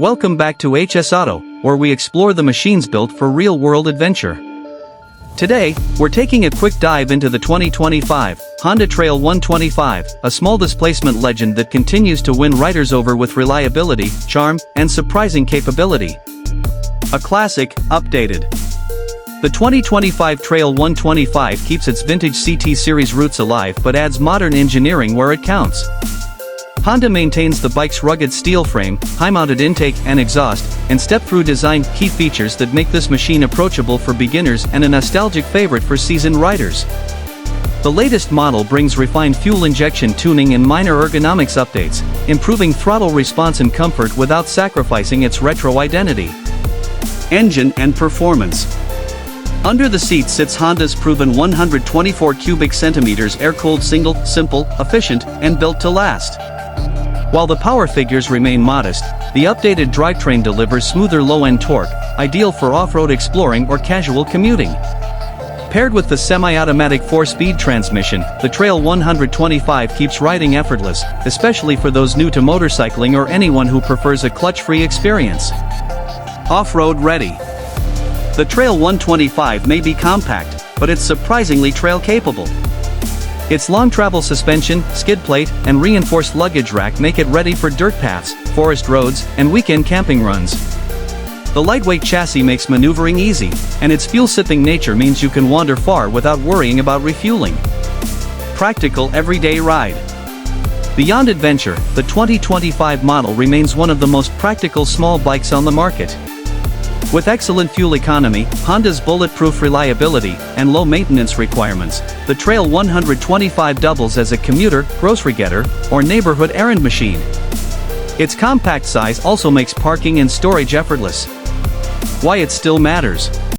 Welcome back to HS Auto, where we explore the machines built for real-world adventure. Today, we're taking a quick dive into the 2025 Honda Trail 125, a small displacement legend that continues to win riders over with reliability, charm, and surprising capability. A classic, updated. The 2025 Trail 125 keeps its vintage CT series roots alive but adds modern engineering where it counts. Honda maintains the bike's rugged steel frame, high-mounted intake and exhaust, and step-through design, key features that make this machine approachable for beginners and a nostalgic favorite for seasoned riders. The latest model brings refined fuel injection tuning and minor ergonomics updates, improving throttle response and comfort without sacrificing its retro identity. Engine and performance. Under the seat sits Honda's proven 124 cubic centimeters air-cooled single, simple, efficient, and built to last. While the power figures remain modest, the updated drivetrain delivers smoother low-end torque, ideal for off-road exploring or casual commuting. Paired with the semi-automatic 4-speed transmission, the Trail 125 keeps riding effortless, especially for those new to motorcycling or anyone who prefers a clutch-free experience. Off-road ready. The Trail 125 may be compact, but it's surprisingly trail-capable. Its long travel suspension, skid plate, and reinforced luggage rack make it ready for dirt paths, forest roads, and weekend camping runs. The lightweight chassis makes maneuvering easy, and its fuel-sipping nature means you can wander far without worrying about refueling. Practical everyday ride. Beyond adventure, the 2025 model remains one of the most practical small bikes on the market. With excellent fuel economy, Honda's bulletproof reliability, and low maintenance requirements, the Trail 125 doubles as a commuter, grocery getter, or neighborhood errand machine. Its compact size also makes parking and storage effortless. Why it still matters.